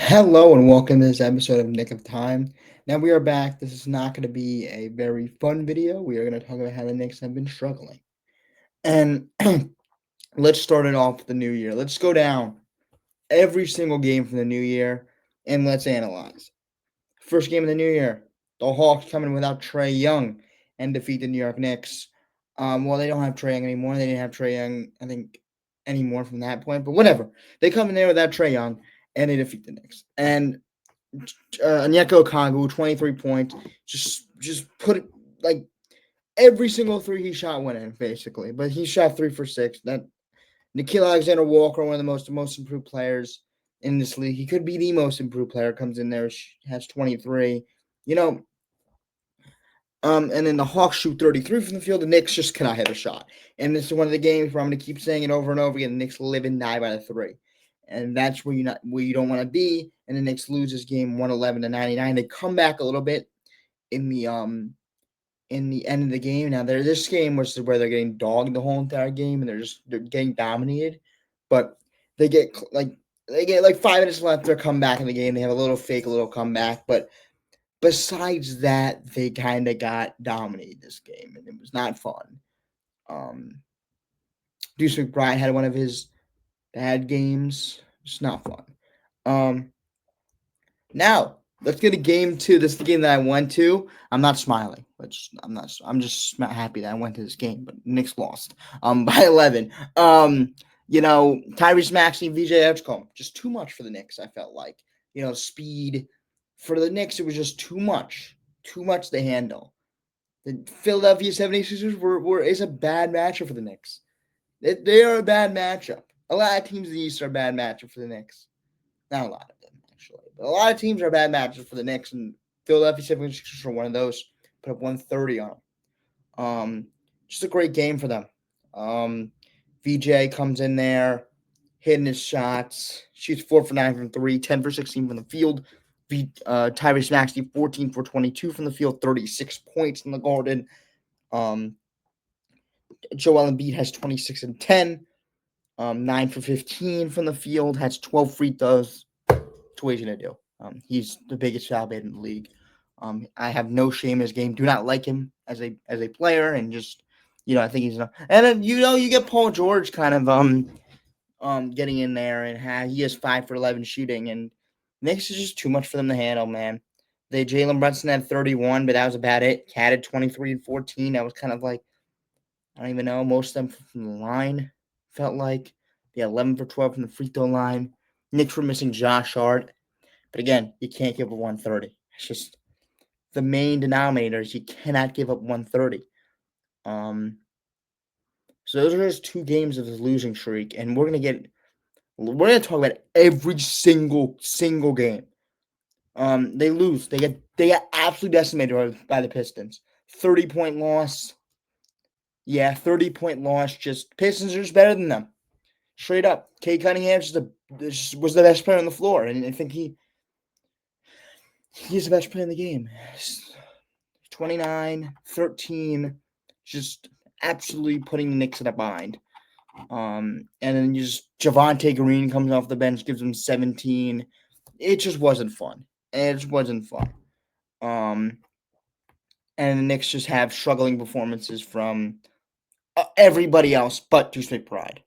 Hello and welcome to this episode of Knick of Time. Now we are back. This is not going to be a very fun video. We are going to talk about how the Knicks have been struggling. And let's start it off with the new year. Let's go down every single game from the new year and let's analyze. First game of the new year, the Hawks coming without Trae Young and defeat the New York Knicks. Well, they don't have Trae Young anymore. They didn't have Trae Young, I think, anymore from that point. But whatever. They come in there without Trae Young and they defeat the Knicks. And Onyeka Okongwu, 23 points. Just put it like every single three he shot went in, basically. But he shot 3 for 6. That Nikhil Alexander Walker, one of the most improved players in this league. He could be the most improved player. Comes in there, has 23. You know, and then the Hawks shoot 33 from the field. The Knicks just cannot hit a shot. And this is one of the games where I'm going to keep saying it over and over again. The Knicks live and die by the three. And that's where you don't want to be. And the Knicks lose this game 111-99. They come back a little bit in the end of the game. Now this game was where they're getting dogged the whole entire game and they're getting dominated. But they get like 5 minutes left. They're come back in the game. They have a little comeback, but besides that, they kind of got dominated this game, and it was not fun. Deuce McBride had one of his bad games. It's not fun. Now let's get to game two. This is the game that I went to. I'm not smiling, which I'm just not happy that I went to this game. But Knicks lost. By 11. Tyrese Maxey, VJ Edgecombe, just too much for the Knicks. I felt like speed for the Knicks. It was just too much to handle. The Philadelphia 76ers is a bad matchup for the Knicks. They are a bad matchup. A lot of teams in the East are a bad matchup for the Knicks. Not a lot of them, actually. But a lot of teams are a bad matchup for the Knicks, and Philadelphia 76ers are one of those. Put up 130 on them. Just a great game for them. VJ comes in there, hitting his shots. Shoots 4 for 9 from 3, 10 for 16 from the field. Tyrese Maxey, 14 for 22 from the field, 36 points in the Garden. Joel Embiid has 26 and 10, 9 for 15 from the field, has 12 free throws. That's what he's going to do. He's the biggest foul bait in the league. I have no shame in his game. Do not like him as a player, and just I think he's enough. And then you get Paul George kind of getting in there, and he has 5 for 11 shooting, and Knicks is just too much for them to handle, man. Jalen Brunson had 31, but that was about it. Cat had 23 and 14. That was kind of like, I don't even know, most of them from the line, felt like. They had 11 for 12 from the free throw line. Knicks were missing Josh Hart. But again, you can't give up 130. It's just the main denominator is you cannot give up 130. So those are just 2 games of this losing streak, and we're gonna talk about every single game. They lose. They get absolutely decimated by the Pistons. 30-point loss. Yeah, 30-point loss. Just Pistons are just better than them. Straight up. Kate Cunningham was the best player on the floor, and I think he's the best player in the game. 29, 13, just absolutely putting the Knicks in a bind. And then Javonte Green comes off the bench, gives them 17. It just wasn't fun. And the Knicks just have struggling performances from everybody else but Deuce McBride.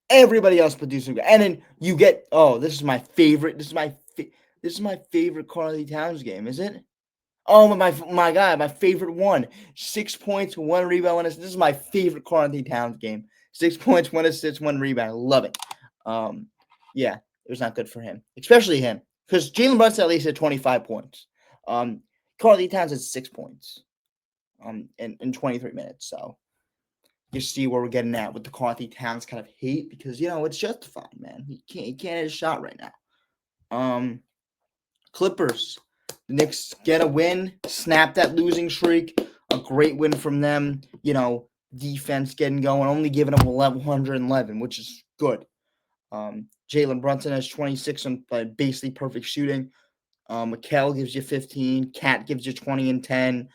Everybody else but Deuce McBride. And then you get, this is my favorite. This is my favorite Karl-Anthony Towns game, is it? Oh my God, my favorite one. 6 points, 1 rebound, 1 assist. This is my favorite Karl-Anthony Towns game. 6 points, 1 assist, 1 rebound. I love it. Yeah, it was not good for him, especially him, because Jalen Brunson at least had 25 points. Karl-Anthony Towns had 6 points. In 23 minutes. So you see where we're getting at with the Karl-Anthony Towns kind of hate, because it's justified, man. He can't hit a shot right now. Clippers. The Knicks get a win, snap that losing streak. A great win from them. Defense getting going, only giving up 111, which is good. Jalen Brunson has 26 on basically perfect shooting. Mikal gives you 15. Cat gives you 20 and 10.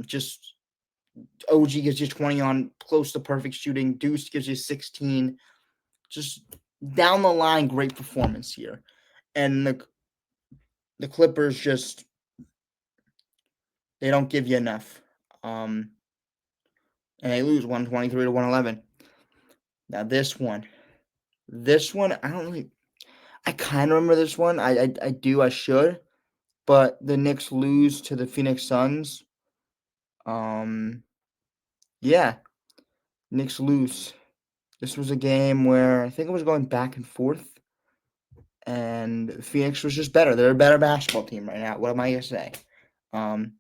Just OG gives you 20 on close to perfect shooting. Deuce gives you 16. Just down the line, great performance here. and the Clippers just they don't give you enough. And they lose 123 to 111. Now this one, I kind of remember this one. I do, I should, but the Knicks lose to the Phoenix Suns. Um, yeah, Knicks lose. This was a game where I think it was going back and forth, and Phoenix was just better. They're a better basketball team right now. What am I gonna say? Um,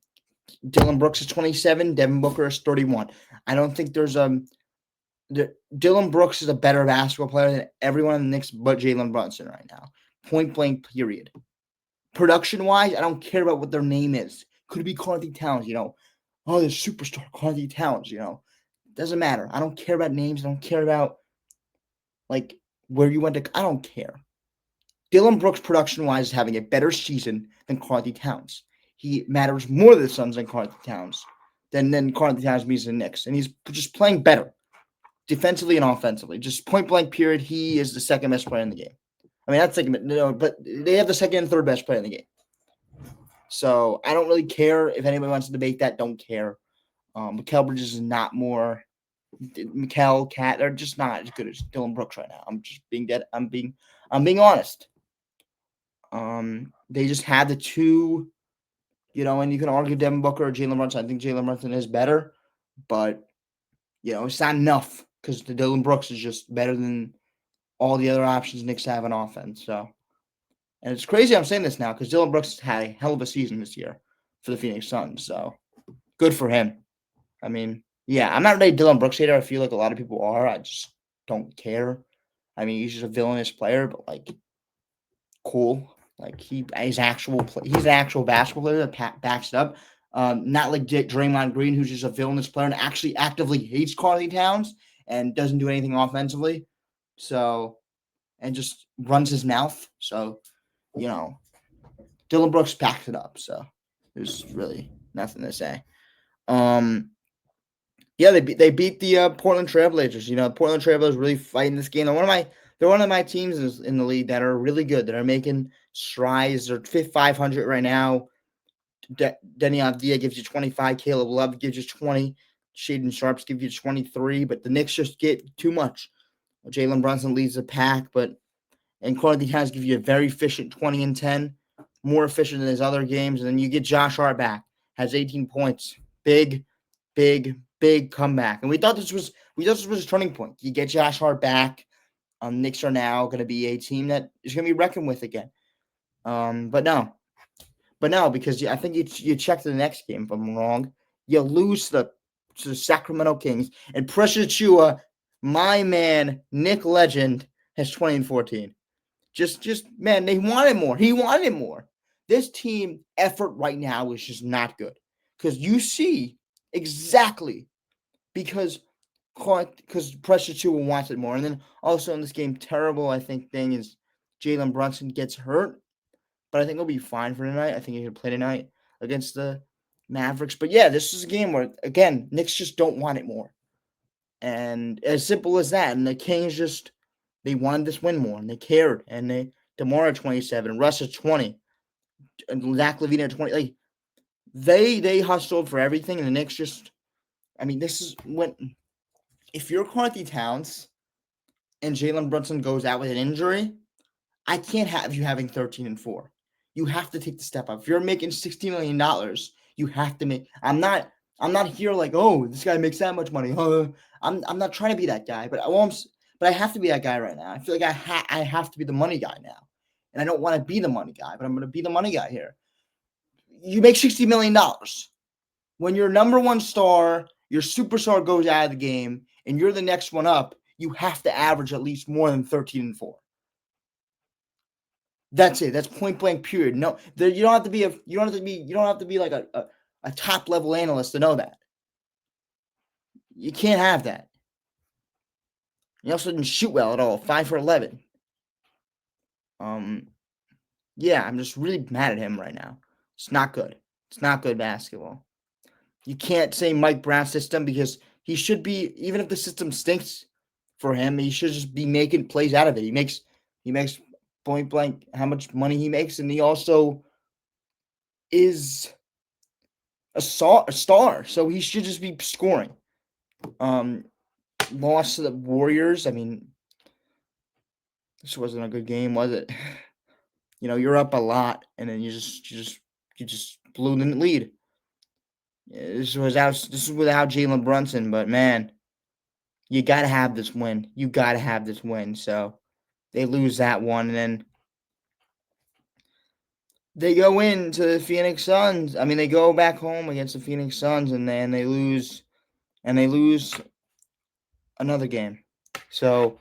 Dylan Brooks is 27. Devin Booker is 31. I don't think there's Dylan Brooks is a better basketball player than everyone in the Knicks but Jalen Brunson right now. Point blank, period. Production wise, I don't care about what their name is. Could it be Carthy Towns? Oh, the superstar Carthy Towns. Doesn't matter. I don't care about names. I don't care about like where you went to. I don't care. Dylan Brooks, production wise, is having a better season than Carthy Towns. He matters more to the Suns than Carthy Towns. Than Carthy Towns means the Knicks, and he's just playing better. Defensively and offensively, just point blank period, he is the second best player in the game. I mean, that's second, but they have the second and third best player in the game. So I don't really care if anybody wants to debate that. Don't care. Mikal Bridges is not more. Mikal, Cat, they're just not as good as Dylan Brooks right now. I'm just being dead. I'm being honest. They just had the two, and you can argue Devin Booker or Jalen Brunson. I think Jalen Brunson is better, but it's not enough because the Dylan Brooks is just better than all the other options Knicks have on offense. So, and it's crazy I'm saying this now because Dylan Brooks had a hell of a season this year for the Phoenix Suns. So, good for him. I mean, yeah, I'm not really a Dylan Brooks hater. I feel like a lot of people are. I just don't care. I mean, he's just a villainous player, but cool. He's an actual basketball player that backs it up. Not like Draymond Green, who's just a villainous player and actually actively hates Karl Towns and doesn't do anything offensively. So, and just runs his mouth. So, Dylan Brooks backs it up. So, there's really nothing to say. Yeah, they beat the Portland Trailblazers. The Portland Trailblazers really fighting this game. They're one of my teams in the league that are really good. That are making strides. They're 500 right now. Denny Avdia gives you 25. Caleb Love gives you 20. Shaden Sharps gives you 23. But the Knicks just get too much. Jalen Brunson leads the pack, and Carthy Towns give you a very efficient 20 and 10, more efficient than his other games. And then you get Josh Hart back, has 18 points. Big comeback. And we thought this was a turning point. You get Josh Hart back. Knicks are now going to be a team that is going to be reckoned with again. But no, because I think you check the next game. If I'm wrong, you lose to the Sacramento Kings, and Precious Achiuwa, my man, Nick Legend, has 20 and 14. Just man, they wanted more. He wanted more. This team effort right now is just not good because you see exactly because Precious Achiuwa wants it more, and then also in this game, terrible I think thing is Jalen Brunson gets hurt, but I think he'll be fine for tonight. I think he can play tonight against the Mavericks. But yeah, this is a game where again Knicks just don't want it more, and as simple as that. And the Kings just they wanted this win more, and they cared. And DeMar at 27, Russ at 20, and Zach LaVine at 20. They hustled for everything, and the Knicks just. I mean, this is when if you're Carthy Towns and Jalen Brunson goes out with an injury, I can't have you having 13 and 4. You have to take the step up. If you're making $60 million, you have to make. I'm not here like, oh, this guy makes that much money. I'm not trying to be that guy, but I have to be that guy right now. I feel like I have to be the money guy now, and I don't want to be the money guy, but I'm going to be the money guy here. You make $60 million when your number one star, your superstar goes out of the game, and you're the next one up. You have to average at least more than 13 and 4. That's it. That's point blank. Period. No, you don't have to be like a top level analyst to know that. You can't have that. You also didn't shoot well at all. 5 for 11. Yeah, I'm just really mad at him right now. It's not good. It's not good basketball. You can't say Mike Brown system because he should be, even if the system stinks for him, he should just be making plays out of it. He makes point blank how much money he makes, and he also is a star, so he should just be scoring. Um, Lost to the Warriors. I mean, this wasn't a good game, was it? You're up a lot, and then you just blew the lead. This was without Jalen Brunson, but man, you gotta have this win. You gotta have this win. So they lose that one, and then they go into the Phoenix Suns. I mean, they go back home against the Phoenix Suns, and then they lose, and they lose another game. So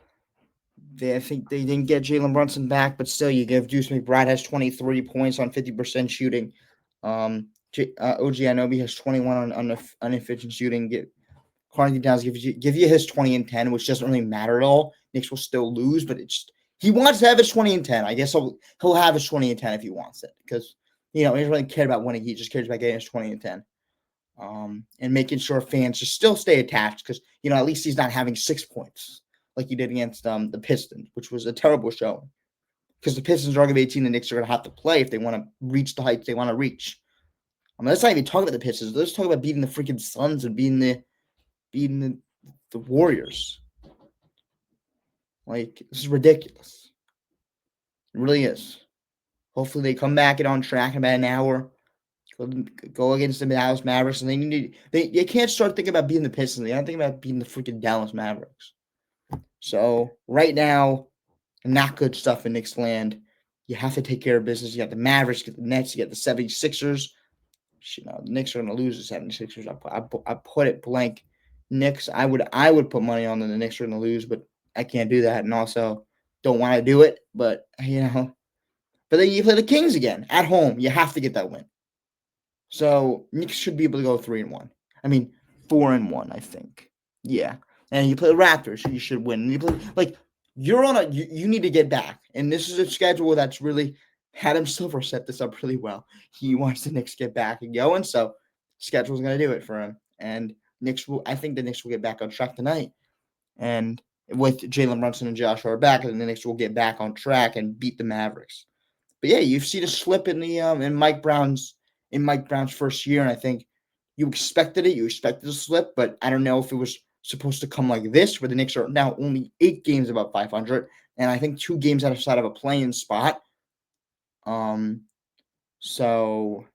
I think they didn't get Jalen Brunson back, but still, you give Deuce McBride has 23 points on 50% shooting. OG Anunoby has 21 on inefficient shooting. Carnegie Downs give you his 20 and 10, which doesn't really matter at all. Knicks will still lose, but he wants to have his 20 and 10. I guess he'll have his 20 and 10 if he wants it, because he doesn't really care about winning. He just cares about getting his 20 and 10. And making sure fans just still stay attached, because at least he's not having 6 points like he did against the Pistons, which was a terrible showing. Because the Pistons are going to be a team the Knicks are going to have to play if they want to reach the heights they want to reach. I mean, let's not even talk about the Pistons. Let's talk about beating the freaking Suns and beating the Warriors. Like, this is ridiculous. It really is. Hopefully they come back and on track in about an hour. Go against the Dallas Mavericks, and they can't start thinking about beating the Pistons. They don't think about beating the freaking Dallas Mavericks. So right now, not good stuff in Knicks land. You have to take care of business. You got the Mavericks, you got the Nets, you got the 76ers. The Knicks are going to lose the 76ers. I put it blank. Knicks, I would put money on the Knicks are going to lose, but I can't do that, and also don't want to do it. But but then you play the Kings again at home. You have to get that win. So Knicks should be able to go 3-1. I mean 4-1, I think. Yeah. And you play the Raptors, so you should win. And you play you're on you need to get back. And this is a schedule that's really Adam Silver set this up really well. He wants the Knicks to get back and going, so schedule's gonna do it for him. And I think the Knicks will get back on track tonight. And with Jalen Brunson and Josh Hart back, and the Knicks will get back on track and beat the Mavericks. But yeah, you've seen a slip in Mike Brown's first year, and I think you expected it. You expected a slip, but I don't know if it was supposed to come like this, where the Knicks are now only 8 games above 500, and I think 2 games outside of a play-in spot. So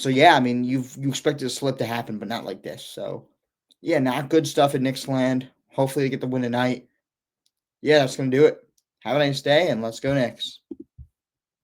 yeah, I mean you expected a slip to happen, but not like this. So yeah, not good stuff in Knicks land. Hopefully they get the win tonight. Yeah, that's gonna do it. Have a nice day, and let's go Knicks.